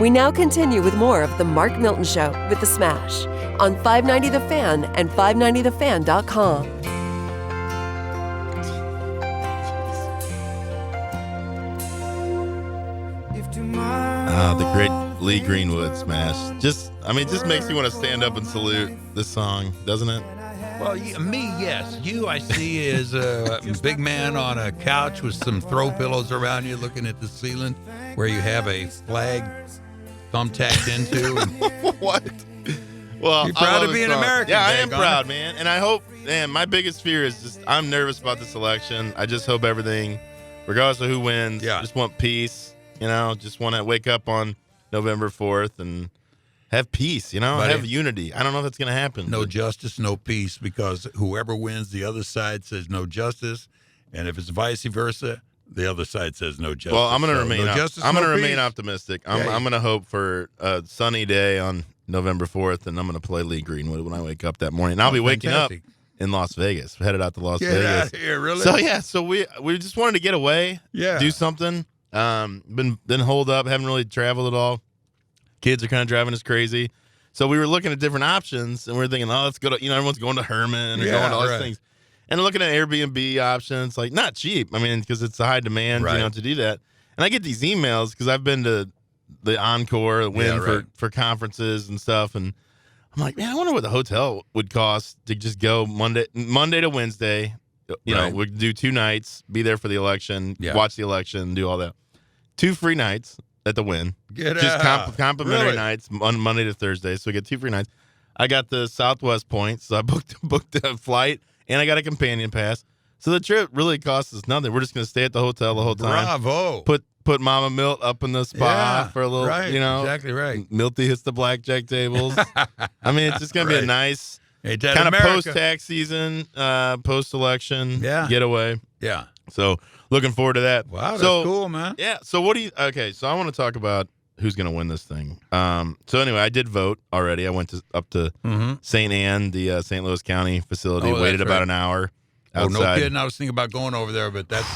We now continue with more of The Mark Milton Show with The Smash on 590 The Fan and 590thefan.com. The great Lee Greenwood Smash. Just makes you want to stand up and salute this song, doesn't it? Well, me, yes. You, I see, is a big man on a couch with some throw pillows around you looking at the ceiling where you have a flag thumbtacked into. And What? Well, you're proud to be an American. Yeah, I am proud, man. And I hope, man, my biggest fear is just I'm nervous about this election. I just hope everything, regardless of who wins, just want peace. Just want to wake up on November 4th and have peace, have unity. I don't know if that's going to happen. No justice, no peace, because whoever wins, the other side says no justice. And if it's vice versa, the other side says no justice. Well, I'm going to remain peace. optimistic. I'm going to hope for a sunny day on November 4th, and I'm going to play Lee Greenwood when I wake up that morning. And I'll be waking up in Las Vegas, headed out to Las Vegas. Get out of here, really? So we just wanted to get away, do something. Been holed up, haven't really traveled at all. Kids are kind of driving us crazy. So we were looking at different options, and we were thinking, let's go to, everyone's going to Herman or going to all these things. And looking at Airbnb options, like not cheap. I mean, because it's a high demand, to do that. And I get these emails because I've been to the Encore, for conferences and stuff. And I'm like, man, I wonder what the hotel would cost to just go Monday to Wednesday. We'd do 2 nights, be there for the election, watch the election, do all that. 2 free nights at the Wynn. Complimentary nights on Monday to Thursday, so we get 2 free nights. I got the Southwest points, so I booked a flight, and I got a companion pass. So the trip really cost us nothing. We're just going to stay at the hotel the whole time. Bravo. Put Mama Milt up in the spa for a little, exactly right. Milty hits the blackjack tables. I mean, it's just going to be a nice kind of post-tax season, post-election getaway. Yeah. So looking forward to that. Wow, that's cool, man. Yeah. So so I want to talk about who's going to win this thing. So anyway, I did vote already. I went up to St. Anne, the St. Louis County facility, waited about an hour outside. Oh, no kidding. I was thinking about going over there, but that's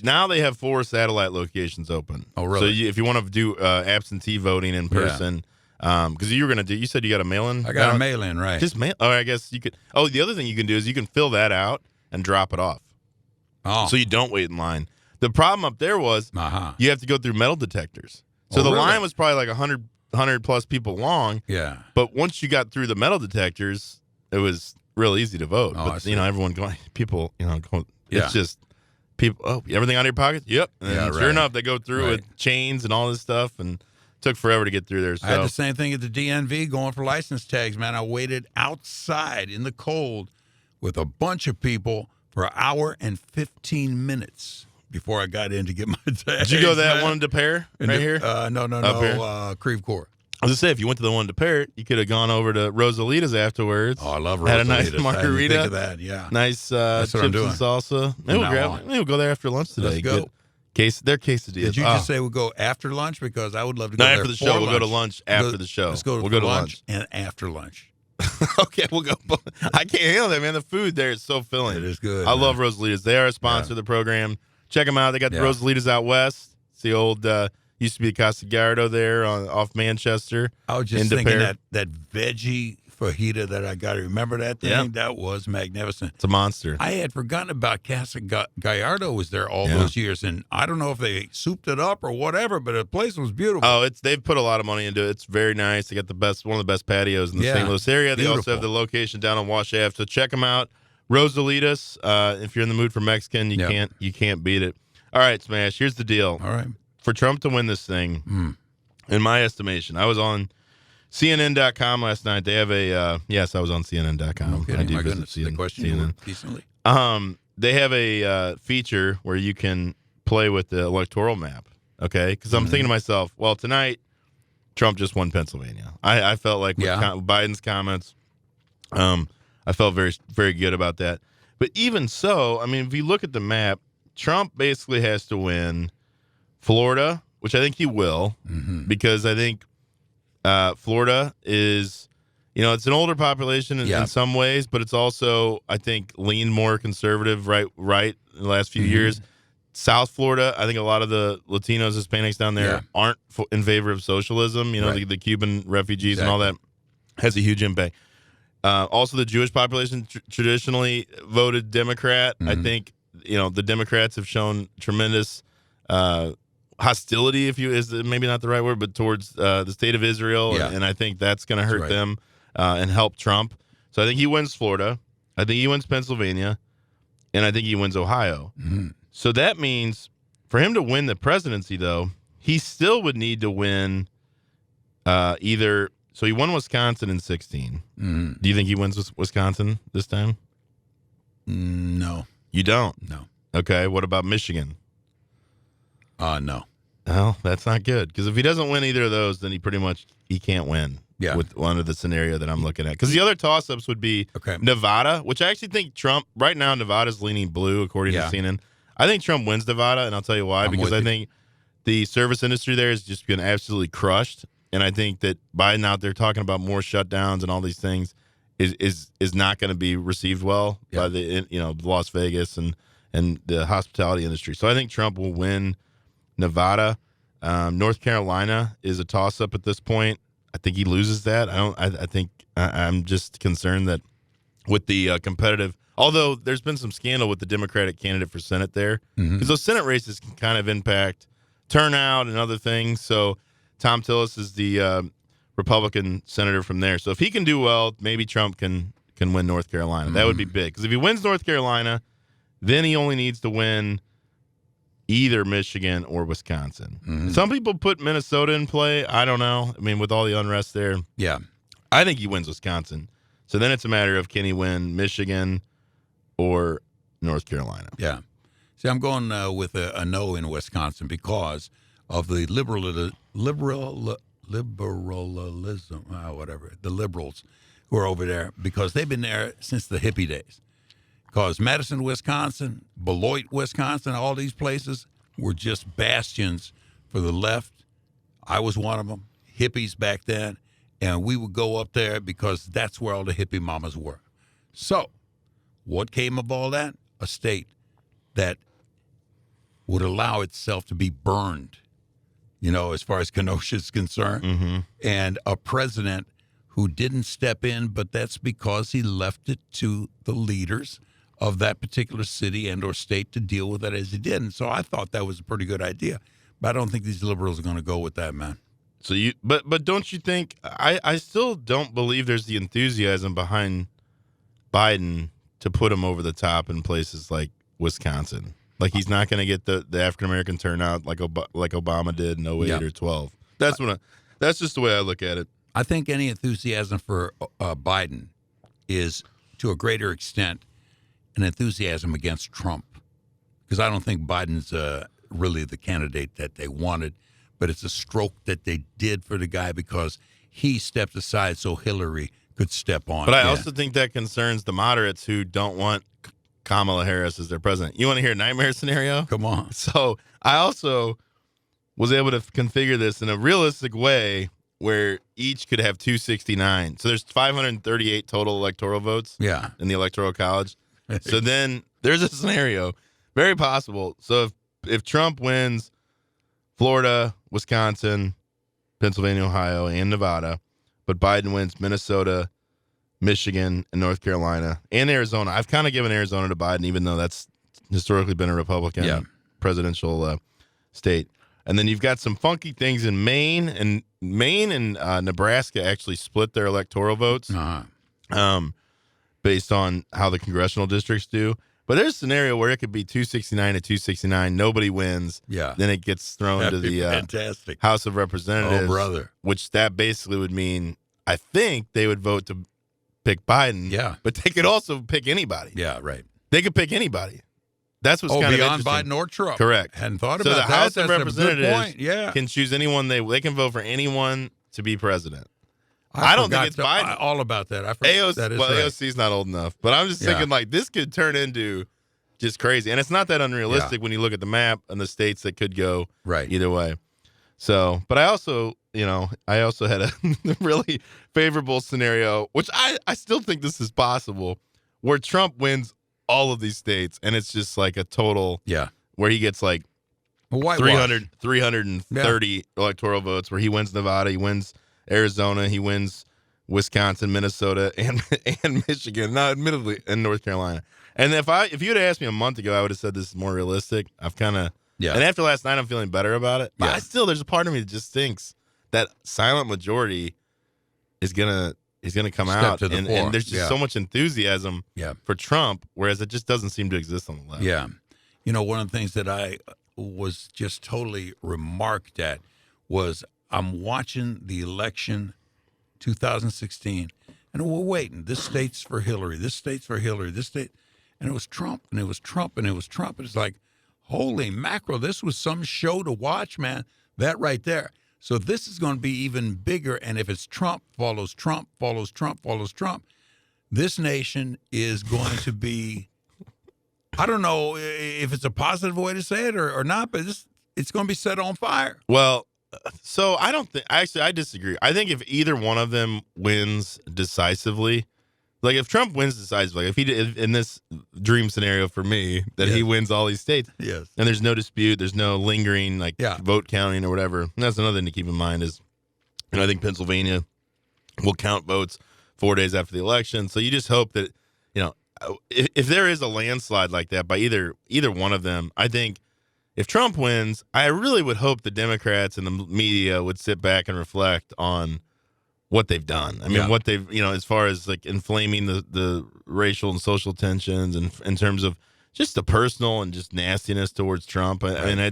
now they have 4 satellite locations open. Oh, really? So if you want to do absentee voting in person, because you said you got a mail-in? I got a mail-in, right. Just mail. Oh, I guess you could. Oh, the other thing you can do is you can fill that out and drop it off. Oh. So you don't wait in line. The problem up there was you have to go through metal detectors. So the line was probably like 100 plus people long. Yeah. But once you got through the metal detectors, it was real easy to vote. Oh, but everyone going, people, going, it's just people. Oh, everything out of your pockets? Yep. And sure enough, they go through with chains and all this stuff, and took forever to get through there. So I had the same thing at the DMV going for license tags, man. I waited outside in the cold with a bunch of people for an hour and 15 minutes before I got in to get my tags. Did you go that one to Pear here? No. Creve Coeur. I was going to say, if you went to the one to Parrot, you could have gone over to Rosalita's afterwards. Oh, I love Rosalita's. Had a nice margarita. Think of that, yeah. Nice chips and salsa. Maybe we'll go there after lunch today. Let's go. Their quesadillas. Did you just say we'll go after lunch? Because I would love to go there after the show. We'll go to lunch after the show. Let's go to lunch and after lunch. Okay, we'll go. I can't handle that, man. The food there is so filling. It is good. I love Rosalita's. They are a sponsor of the program. Check them out. They got the Rosalita's out west. It's the old, used to be Casa Gardo there off Manchester. I was just thinking that veggie fajita that I got. Remember that thing? Yeah. That was magnificent. It's a monster. I had forgotten about Casa Gallardo was there all those years, and I don't know if they souped it up or whatever, but the place was beautiful. Oh, they've put a lot of money into it. It's very nice. They got one of the best patios in the St. Louis area. They also have the location down on Wash Ave, so check them out. Rosalitas. If you're in the mood for Mexican, you can't beat it. All right, Smash. Here's the deal. All right. For Trump to win this thing, in my estimation, I was on CNN.com last night. They have yes, I was on CNN.com. No kidding. I do my visit goodness, the question CNN. Decently. They have a feature where you can play with the electoral map, okay? Because I'm thinking to myself, well, tonight, Trump just won Pennsylvania. I felt like with Biden's comments, I felt very, very good about that. But even so, I mean, if you look at the map, Trump basically has to win Florida, which I think he will, because I think Florida is, it's an older population in some ways, but it's also, I think, leaned more conservative right in the last few years. South Florida, I think a lot of the Latinos, Hispanics down there aren't in favor of socialism. You know, the Cuban refugees and all that has a huge impact. Also, the Jewish population traditionally voted Democrat. I think, you know, the Democrats have shown tremendous hostility, is maybe not the right word, but towards the state of Israel. And I think that's going to hurt them and help Trump. So I think he wins Florida. I think he wins Pennsylvania. And I think he wins Ohio. So that means for him to win the presidency, though, he still would need to win either. So he won Wisconsin in 2016. Do you think he wins Wisconsin this time? No. You don't? No. Okay. What about Michigan? No. Oh, that's not good. Because if he doesn't win either of those, then he can't win. Yeah. With under the scenario that I'm looking at. Because the other toss-ups would be Nevada, which I actually think Trump, right now Nevada's leaning blue, according to CNN. I think Trump wins Nevada, and I'll tell you why. Because I think the service industry there has just been absolutely crushed. And I think that Biden out there talking about more shutdowns and all these things is not going to be received well by the Las Vegas and the hospitality industry. So I think Trump will win Nevada. North Carolina is a toss-up at this point. I think he loses that. I think I'm just concerned that with the competitive, although there's been some scandal with the Democratic candidate for Senate there, because those Senate races can kind of impact turnout and other things. So Tom Tillis is the Republican senator from there. So if he can do well, maybe Trump can win North Carolina. That would be big. Because if he wins North Carolina, then he only needs to win either Michigan or Wisconsin. Some people put Minnesota in play. I don't know. I mean, with all the unrest there. Yeah. I think he wins Wisconsin. So then it's a matter of can he win Michigan or North Carolina. Yeah. See, I'm going with a no in Wisconsin because of the liberalism, the liberals who are over there, because they've been there since the hippie days. Because Madison, Wisconsin, Beloit, Wisconsin, all these places were just bastions for the left. I was one of them, hippies back then, and we would go up there because that's where all the hippie mamas were. So what came of all that? A state that would allow itself to be burned, as far as Kenosha is concerned, and a president who didn't step in, but that's because he left it to the leaders of that particular city and or state to deal with it as he did. And so I thought that was a pretty good idea. But I don't think these liberals are going to go with that, man. So but don't you think, I still don't believe there's the enthusiasm behind Biden to put him over the top in places like Wisconsin. Like he's not going to get the African-American turnout like Obama did in 08 or 12. That's just the way I look at it. I think any enthusiasm for Biden is, to a greater extent, an enthusiasm against Trump, because I don't think Biden's really the candidate that they wanted, but it's a stroke that they did for the guy because he stepped aside so Hillary could step on. But I also think that concerns the moderates who don't want Kamala Harris as their president. You want to hear a nightmare scenario? Come on. So I also was able to configure this in a realistic way where each could have 269. So there's 538 total electoral votes in the Electoral College. So then there's a scenario, very possible. So if Trump wins Florida, Wisconsin, Pennsylvania, Ohio, and Nevada, but Biden wins Minnesota, Michigan, and North Carolina, and Arizona. I've kind of given Arizona to Biden, even though that's historically been a Republican presidential state. And then you've got some funky things in Maine, and Nebraska actually split their electoral votes. Based on how the congressional districts do. But there's a scenario where it could be 269 to 269. Nobody wins. Yeah. Then it gets thrown to the House of Representatives. Oh, brother. Which that basically would mean, I think they would vote to pick Biden. Yeah. But they could also pick anybody. Yeah, right. They could pick anybody. That's what's kind of beyond interesting. Biden or Trump. Correct. Hadn't thought so about that. So the House That's of Representatives can choose anyone they can vote for anyone to be president. I don't think it's Biden. All about that. I forgot that is right. AOC's not old enough. But I'm just thinking, this could turn into just crazy. And it's not that unrealistic when you look at the map and the states that could go either way. So, but I also had a really favorable scenario, which I still think this is possible, where Trump wins all of these states, and it's just like a total where he gets like 330 electoral votes, where he wins Nevada, he wins Arizona, he wins Wisconsin, Minnesota, and Michigan. Now, admittedly, and North Carolina. And if you had asked me a month ago, I would have said this is more realistic. I've kind of and after last night, I'm feeling better about it. But there's a part of me that just thinks that silent majority is gonna come out, and there's just so much enthusiasm for Trump, whereas it just doesn't seem to exist on the left. Yeah, one of the things that I was just totally remarked at was I'm watching the election 2016, and we're waiting. This state's for Hillary. This state's for Hillary. This state, and it was Trump, and it was Trump, and it was Trump. It's like, holy mackerel, this was some show to watch, man. That right there. So this is going to be even bigger, and if it's Trump follows Trump, follows Trump, follows Trump, this nation is going to be, I don't know if it's a positive way to say it or not, but it's going to be set on fire. Well, so I don't think, actually, I disagree. I think if either one of them wins decisively, like if Trump wins decisively, if in this dream scenario for me, that he wins all these states, and there's no dispute, there's no lingering vote counting or whatever. And that's another thing to keep in mind is, I think Pennsylvania will count votes 4 days after the election. So you just hope that, if there is a landslide like that by either one of them, I think if Trump wins, I really would hope the Democrats and the media would sit back and reflect on what they've done. I mean, what they've, as far as like inflaming the racial and social tensions, and in terms of just the personal and just nastiness towards Trump. I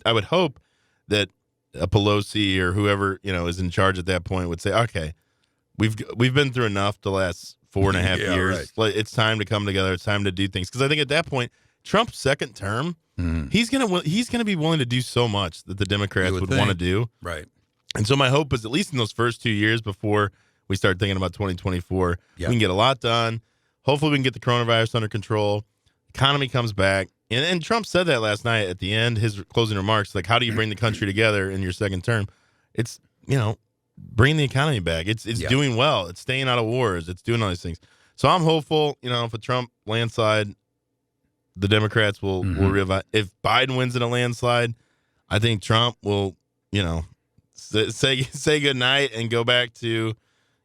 would hope that a Pelosi or whoever, is in charge at that point would say, okay, we've been through enough the last 4.5 years. Right. It's time to come together. It's time to do things. Because I think at that point, Trump's second term, he's gonna be willing to do so much that the Democrats would want to do. Right. And so my hope is, at least in those first 2 years before we start thinking about 2024, we can get a lot done. Hopefully we can get the coronavirus under control. Economy comes back. And Trump said that last night at the end, his closing remarks, like, how do you bring the country together in your second term? It's, bringing the economy back. It's doing well. It's staying out of wars. It's doing all these things. So I'm hopeful, if a Trump landslide, the Democrats will revive. If Biden wins in a landslide, I think Trump will, say good night and go back to,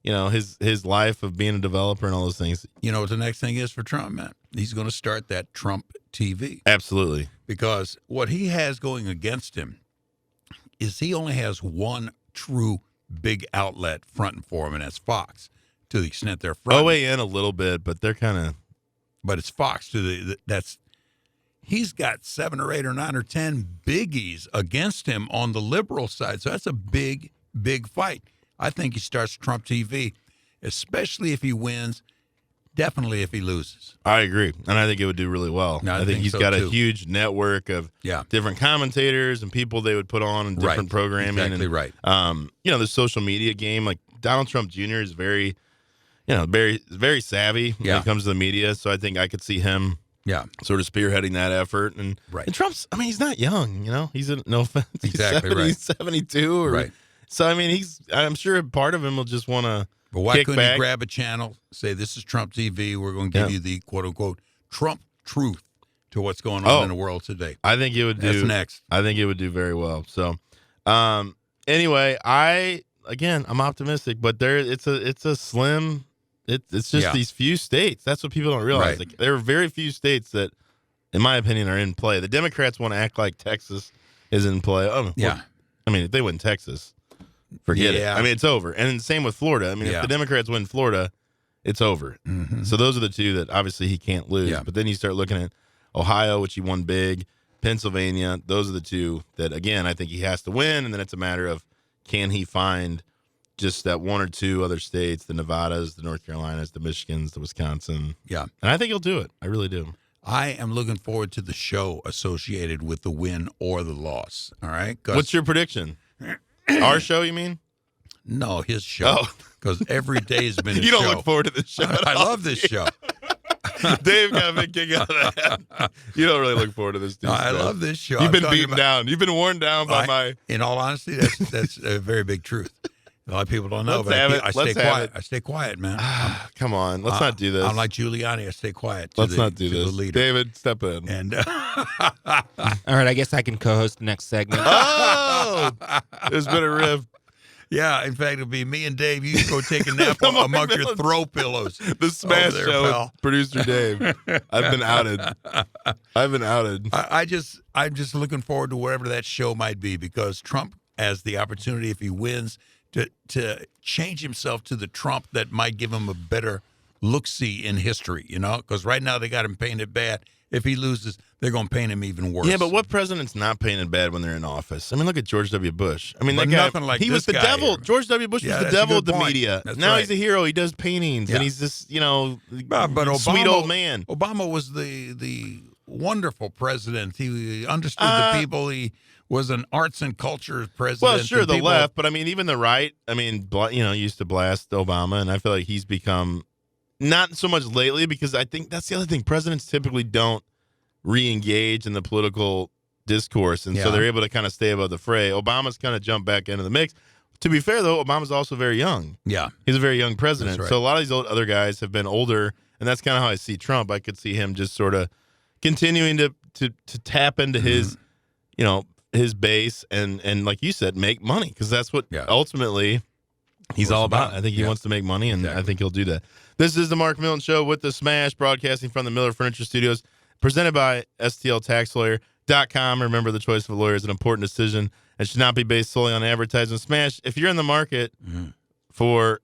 his life of being a developer and all those things. You know what the next thing is for Trump, man? He's going to start that Trump TV. Absolutely. Because what he has going against him is he only has one true big outlet fronting for him, and that's Fox. To the extent they're fronting. OAN a little bit, but they're kind of. But it's Fox he's got 7 or 8 or 9 or 10 biggies against him on the liberal side. So that's a big, big fight. I think he starts Trump TV, especially if he wins, definitely if he loses. I agree. And I think it would do really well. No, I think he's got a huge network of different commentators and people they would put on in different programming. Exactly right. The social media game, like Donald Trump Jr. is very, very savvy when it comes to the media. So I think I could see him sort of spearheading that effort. And Trump's, he's not young, he's no offense. He's 72. So, I'm sure part of him will just want to But why couldn't he grab a channel, say, this is Trump TV, we're going to give you the quote-unquote Trump truth to what's going on in the world today. I think it would do. That's next. I think it would do very well. So, anyway, I'm optimistic, but it's a slim. It's just these few states. That's what people don't realize. Like, there are very few states that, in my opinion, are in play. The Democrats want to act like Texas is in play. If they win Texas, forget it. It's over. And same with Florida. If the Democrats win Florida, it's over. Mm-hmm. So those are the two that obviously he can't lose. Yeah. But then you start looking at Ohio, which he won big, Pennsylvania. Those are the two that, again, I think he has to win. And then it's a matter of, can he find just that one or two other states, the Nevadas, the North Carolinas, the Michigans, the Wisconsin. Yeah. And I think he'll do it. I really do. I am looking forward to the show associated with the win or the loss. All right. What's your prediction? Our show, you mean? No, his show. Because every day has been a show. You don't look forward to this show. I love this show. Dave got a big kick out of that. You don't really look forward to this. No, I love this show. You've been beaten down. You've been worn down by my. In all honesty, that's a very big truth. A lot of people don't know, Let's but have I it. stay Let's have quiet. it. I stay quiet, man. Come on. Let's not do this. I'm like Giuliani. I stay quiet. Let's not do this. Leader. David, step in. And All right, I guess I can co-host the next segment. Oh! There's been a rift. yeah, in fact, it'll be me and Dave. You go take a nap amongst your throw pillows. The Smash there, Show pal. with producer Dave. I've been outed. I'm just looking forward to whatever that show might be, because Trump has the opportunity, if he wins, to change himself to the Trump that might give him a better look-see in history, because right now they got him painted bad. If he loses, they're going to paint him even worse. Yeah, but what president's not painted bad when they're in office? I mean, look at George W. Bush. I mean, But that guy, nothing like he was this the guy devil. here. George W. Bush Yeah, was the that's a devil of good the point. media. That's Now right. he's a hero. He does paintings, Yeah. and he's this, But Obama, sweet old man. Obama was the wonderful president. He understood the people. He was an arts and culture president. Well, sure, and the people- left, but I mean, even the right. I mean, used to blast Obama, and I feel like he's become not so much lately, because I think that's the other thing. Presidents typically don't re-engage in the political discourse, and so Yeah. they're able to kind of stay above the fray. Obama's kind of jumped back into the mix. To be fair, though, Obama's also very young. Yeah. He's a very young president. That's right. So a lot of these other guys have been older, and that's kind of how I see Trump. I could see him just sort of continuing to tap into his, his base and like you said, make money, because that's what ultimately he's all about. I think he wants to make money, and I think he'll do that. This is the Mark Milton Show with the Smash, broadcasting from the Miller Furniture Studios, presented by STLTaxLawyer.com. Remember, the choice of a lawyer is an important decision and should not be based solely on advertising. Smash, if you're in the market for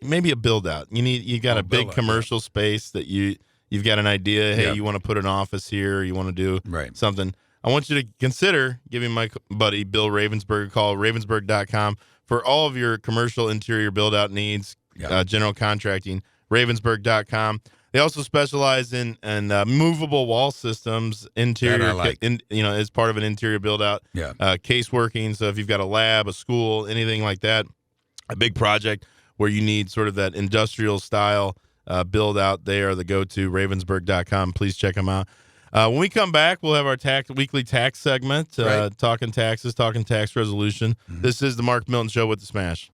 maybe a build out, you got a big commercial space that you've got an idea. Hey, you want to put an office here, or you want to do something. I want you to consider giving my buddy Bill Ravensburg a call, Ravensburg.com, for all of your commercial interior build out needs, general contracting, Ravensburg.com. They also specialize in movable wall systems, interior, as part of an interior build out. Case working. So if you've got a lab, a school, anything like that, a big project where you need sort of that industrial style build out, they are the go-to. Ravensburg.com. Please check them out. When we come back, we'll have our weekly tax segment, talking taxes, talking tax resolution. This is the Mark Milton Show with the Smash.